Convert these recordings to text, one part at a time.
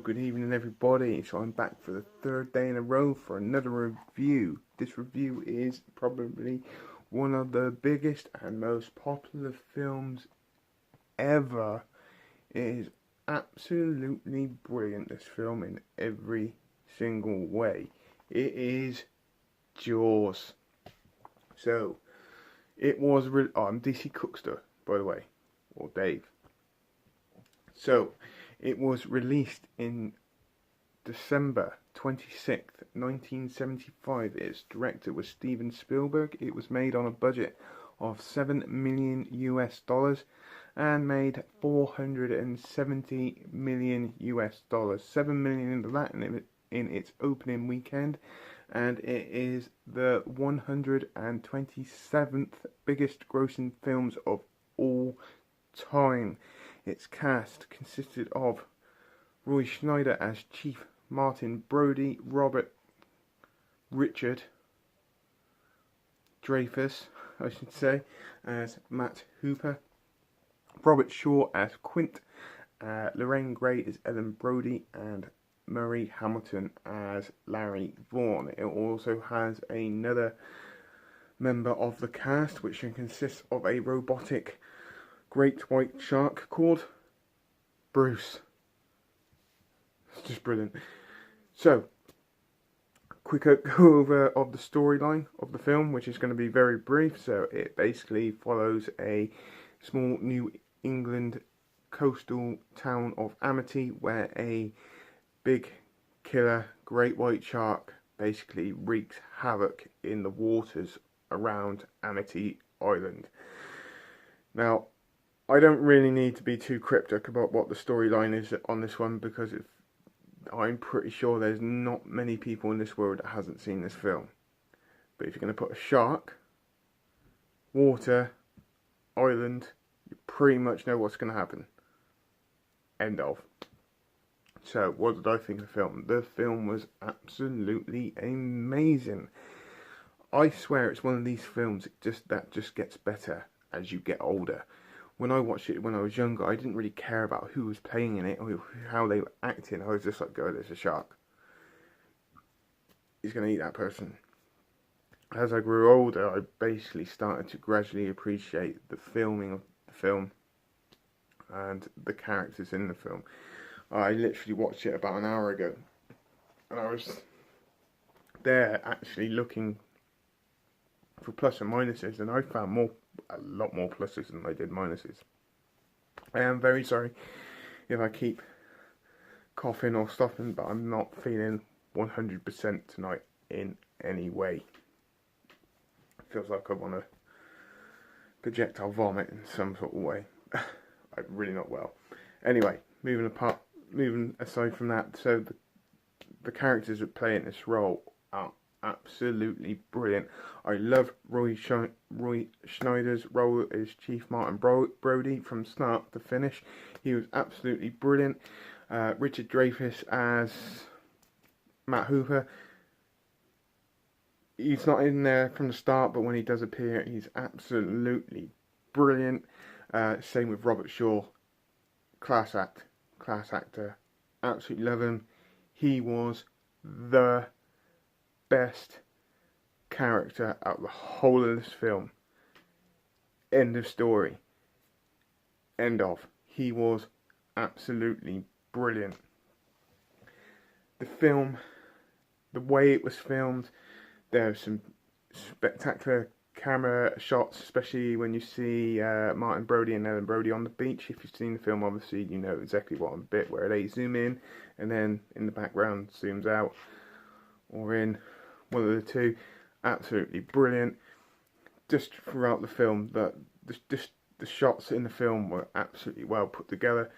good evening everybody. So I'm back for the third day in a row for another review. This review is probably one of the biggest and most popular films ever. It is absolutely brilliant, this film, in every single way. It is Jaws. So, it was... I'm DC Cookster, by the way, or Dave. So, it was released in December 26th, 1975. Its director was Steven Spielberg. It was made on a budget of $7 million and made $470 million. $7 million of that in its opening weekend, and it is the 127th biggest grossing films of all time. Its cast consisted of Roy Schneider as Chief Martin Brody, Richard Dreyfuss, I should say, as Matt Hooper, Robert Shaw as Quint, Lorraine Gray as Ellen Brody, and Murray Hamilton as Larry Vaughn. It also has another member of the cast, which consists of a robotic great white shark called Bruce. It's just brilliant. So, quick over of the storyline of the film, which is going to be very brief. So it basically follows a small New England coastal town of Amity, where a big killer great white shark basically wreaks havoc in the waters around Amity Island. Now, I don't really need to be too cryptic about what the storyline is on this one, because I'm pretty sure there's not many people in this world that hasn't seen this film. But if you're going to put a shark, water, island, you pretty much know what's going to happen. End of. So, what did I think of the film? The film was absolutely amazing. I swear it's one of these films that just gets better as you get older. When I watched it when I was younger, I didn't really care about who was playing in it or how they were acting. I was just like, "God, there's a shark. He's going to eat that person." As I grew older, I basically started to gradually appreciate the filming of the film and the characters in the film. I literally watched it about an hour ago, and I was there actually looking for plus and minuses, and I found a lot more pluses than I did minuses. I am very sorry if I keep coughing or stopping, but I'm not feeling 100% tonight in any way. It feels like I want to projectile vomit in some sort of way. I'm really not well. Anyway, moving aside from that, so the characters that play in this role are absolutely brilliant. I love Roy Schneider's role as Chief Martin Brody from start to finish. He was absolutely brilliant. Richard Dreyfuss as Matt Hooper. He's not in there from the start, but when he does appear, he's absolutely brilliant. Same with Robert Shaw. Class actor. Absolutely love him. He was the best character out of the whole of this film. End of story. End of. He was absolutely brilliant. The film, the way it was filmed, there are some spectacular camera shots, especially when you see Martin Brody and Ellen Brody on the beach. If you've seen the film, obviously you know exactly what I'm bit, where they zoom in and then in the background zooms out, or in one of the two. Absolutely brilliant. Just throughout the film, the shots in the film were absolutely well put together.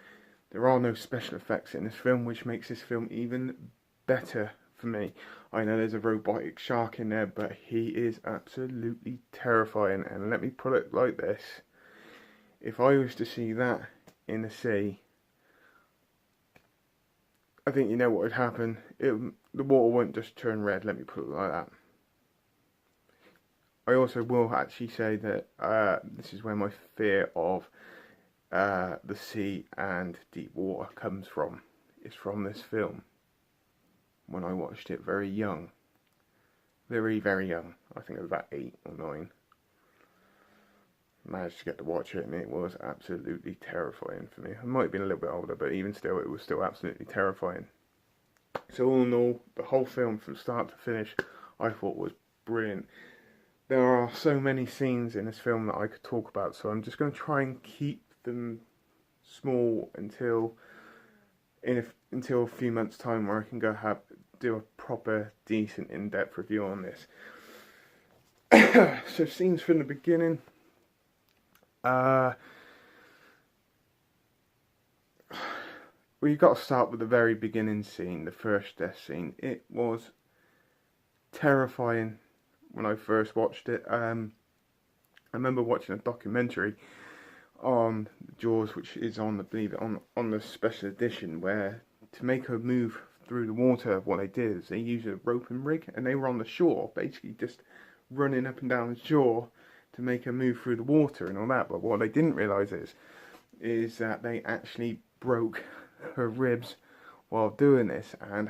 There are no special effects in this film, which makes this film even better for me. I know there's a robotic shark in there, but he is absolutely terrifying. And let me put it like this: if I was to see that in the sea, I think you know what would happen. The water won't just turn red, let me put it like that. I also will actually say that this is where my fear of the sea and deep water comes from. is from this film. When I watched it very young, very, very young, I think I was about 8 or 9, managed to get to watch it, and it was absolutely terrifying for me. I might have been a little bit older, but even still, it was still absolutely terrifying. So all in all, the whole film from start to finish, I thought was brilliant. There are so many scenes in this film that I could talk about, so I'm just going to try and keep them small until a few months' time, where I can do a proper, decent, in-depth review on this. So scenes from the beginning. We've got to start with the very beginning scene, the first death scene. It was terrifying when I first watched it. I remember watching a documentary on Jaws, which is on, I believe, on the special edition, where to make her move through the water, what they did is they used a roping rig, and they were on the shore, basically just running up and down the shore to make her move through the water and all that. But what they didn't realise is that they actually broke her ribs while doing this, and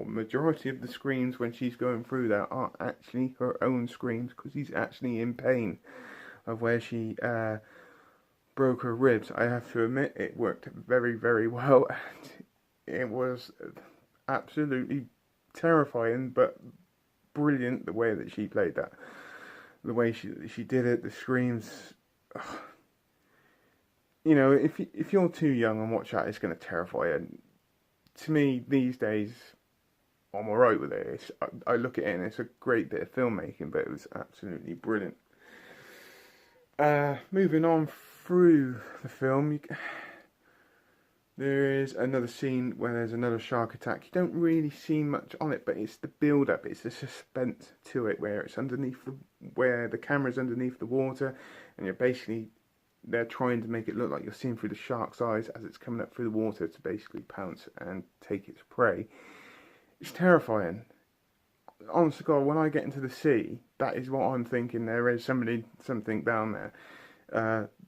majority of the screams when she's going through that are actually her own screams, because she's actually in pain of where she broke her ribs. I have to admit, it worked very, very well, and it was absolutely terrifying, but brilliant the way that she played that. The way she did it, the screams. Ugh. You know, if you're too young and watch that, it's going to terrify you. To me, these days, I'm alright with it. I look at it and it's a great bit of filmmaking, but it was absolutely brilliant. Moving on through the film, there is another scene where there's another shark attack. You don't really see much on it, but it's the build-up, it's the suspense to it, where it's where the camera's underneath the water, and they're trying to make it look like you're seeing through the shark's eyes as it's coming up through the water to basically pounce and take its prey. It's terrifying. Honest to God, when I get into the sea, that is what I'm thinking. There is something down there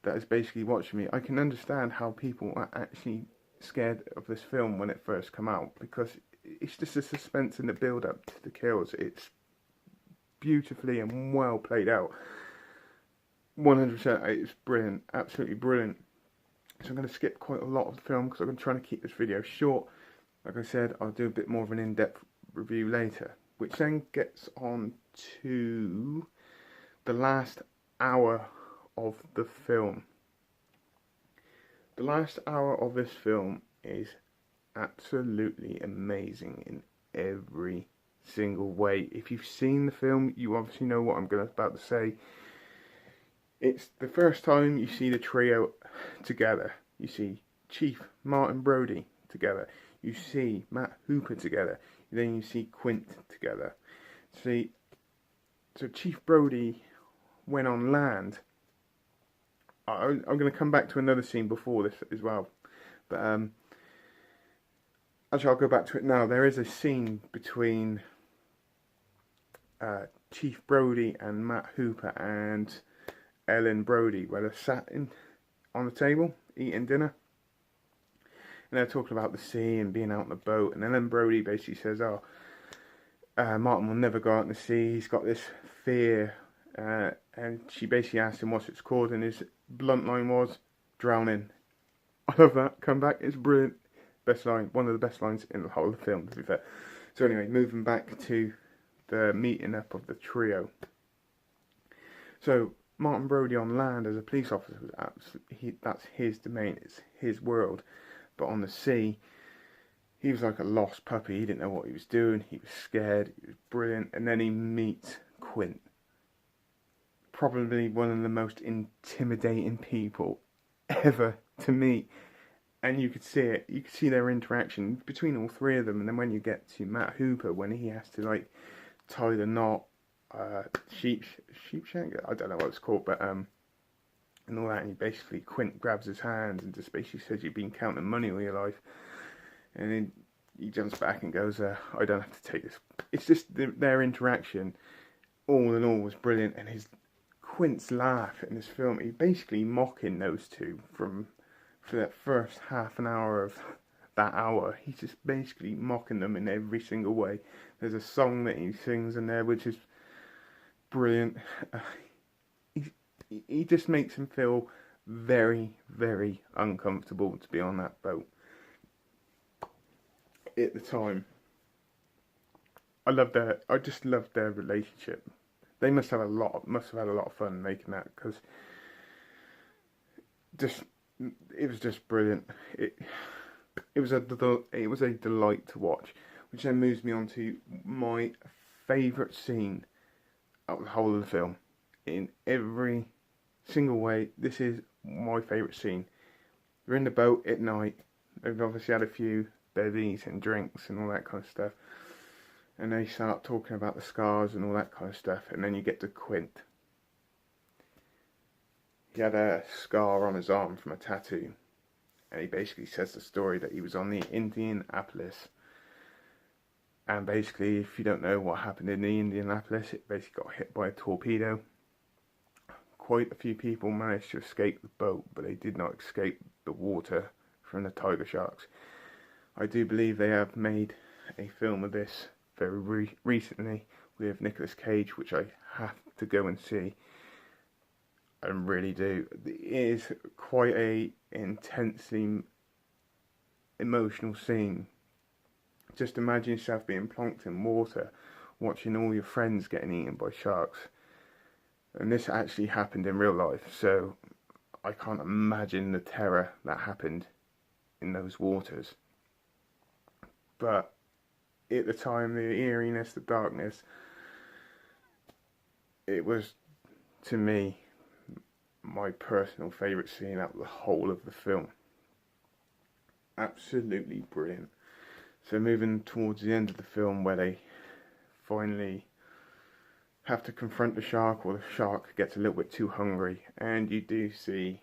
that is basically watching me. I can understand how people are actually scared of this film when it first came out, because it's just the suspense and the build-up to the kills. It's beautifully and well played out. 100%, it's brilliant, absolutely brilliant. So I'm going to skip quite a lot of the film because I'm trying to keep this video short. Like I said, I'll do a bit more of an in-depth review later, which then gets on to the last hour of the film. The last hour of this film is absolutely amazing in every single way. If you've seen the film, you obviously know what I'm about to say. It's the first time you see the trio together. You see Chief Martin Brody together. You see Matt Hooper together. Then you see Quint together. So Chief Brody went on land. I'm going to come back to another scene before this as well. But actually, I'll go back to it now. There is a scene between Chief Brody and Matt Hooper and Ellen Brody, where they're sat on the table eating dinner, and they're talking about the sea and being out on the boat. And Ellen Brody basically says, Martin will never go out in the sea, he's got this fear, and she basically asked him what's it's called, and his blunt line was drowning. I love that comeback, it's brilliant. Best line, one of the best lines in the whole of the film, to be fair. So anyway, moving back to the meeting up of the trio. So Martin Brody on land as a police officer was that's his domain, it's his world. But on the sea, he was like a lost puppy. He didn't know what he was doing. He was scared. He was brilliant. And then he meets Quint, probably one of the most intimidating people ever to meet. And you could see it. You could see their interaction between all three of them. And then when you get to Matt Hooper, when he has to like tie the knot, sheepshank, I don't know what it's called, but and all that, and he basically, Quint grabs his hand and just basically says, you've been counting money all your life, and then he jumps back and goes, I don't have to take this. It's just their interaction, all in all, was brilliant. And Quint's laugh in this film, he's basically mocking those two for that first half an hour of that hour. He's just basically mocking them in every single way. There's a song that he sings in there which is brilliant. He just makes him feel very, very uncomfortable to be on that boat. At the time, I just loved their relationship. They must have had a lot of fun making that, because it was just brilliant. It was a delight to watch, which then moves me on to my favourite scene out of the whole of the film. In every single way, this is my favourite scene. They're in the boat at night. They've obviously had a few bevies and drinks and all that kind of stuff, and they start talking about the scars and all that kind of stuff, and then you get to Quint. He had a scar on his arm from a tattoo, and he basically says the story that he was on the Indianapolis, and basically, if you don't know what happened in the Indianapolis, it basically got hit by a torpedo. Quite a few people managed to escape the boat, but they did not escape the water from the tiger sharks. I do believe they have made a film of this very recently with Nicolas Cage, which I have to go and see. I really do. It is quite a intensely emotional scene. Just imagine yourself being plonked in water, watching all your friends getting eaten by sharks. And this actually happened in real life, so I can't imagine the terror that happened in those waters. But at the time, the eeriness, the darkness, it was, to me, my personal favourite scene out of the whole of the film. Absolutely brilliant. So moving towards the end of the film, where they finally have to confront the shark, or the shark gets a little bit too hungry, and you do see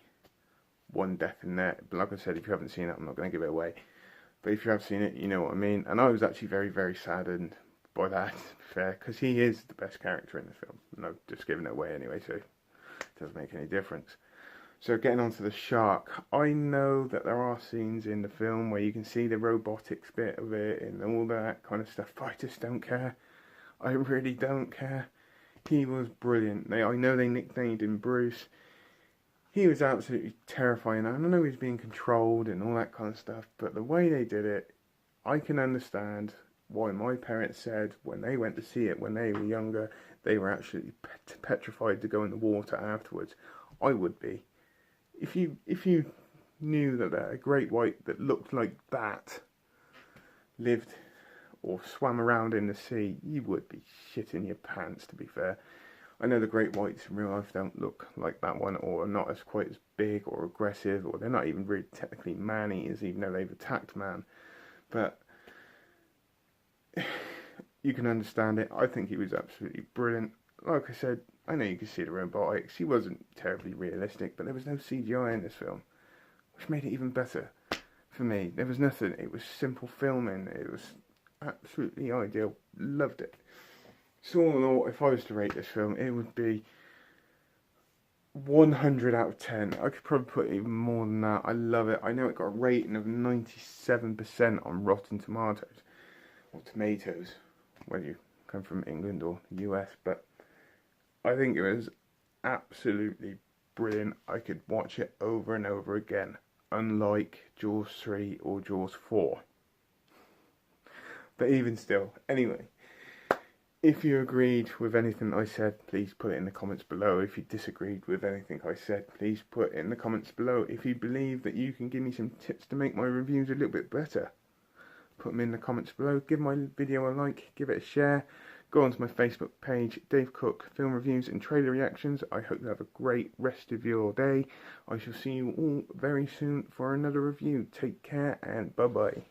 one death in there. But like I said, if you haven't seen it, I'm not going to give it away. But if you have seen it, you know what I mean. And I was actually very, very saddened by that, to be fair, because he is the best character in the film. No, just giving it away anyway, so it doesn't make any difference. So getting onto the shark, I know that there are scenes in the film where you can see the robotics bit of it and all that kind of stuff, but I just don't care. I really don't care. He was brilliant. I know they nicknamed him Bruce. He was absolutely terrifying. I know he's being controlled and all that kind of stuff, but the way they did it, I can understand why my parents said when they went to see it when they were younger, they were actually petrified to go in the water afterwards. I would be. If you knew that a great white that looked like that lived or swam around in the sea, you would be shitting your pants, to be fair. I know the great whites in real life don't look like that one, or are not as quite as big or aggressive, or they're not even really technically man-eaters, even though they've attacked man. But you can understand it. I think he was absolutely brilliant. Like I said, I know you can see the robotics. He wasn't terribly realistic, but there was no CGI in this film, which made it even better for me. There was nothing. It was simple filming. It was absolutely ideal. Loved it. So all in all, if I was to rate this film, it would be 100 out of 10. I could probably put even more than that. I love it. I know it got a rating of 97% on Rotten Tomatoes, or Tomatoes, whether you come from England or the US, but I think it was absolutely brilliant. I could watch it over and over again, unlike Jaws 3 or Jaws 4. But even still, anyway, if you agreed with anything I said, please put it in the comments below. If you disagreed with anything I said, please put it in the comments below. If you believe that you can give me some tips to make my reviews a little bit better, put them in the comments below. Give my video a like, give it a share. Go onto my Facebook page, Dave Cook Film Reviews and Trailer Reactions. I hope you have a great rest of your day. I shall see you all very soon for another review. Take care and bye-bye.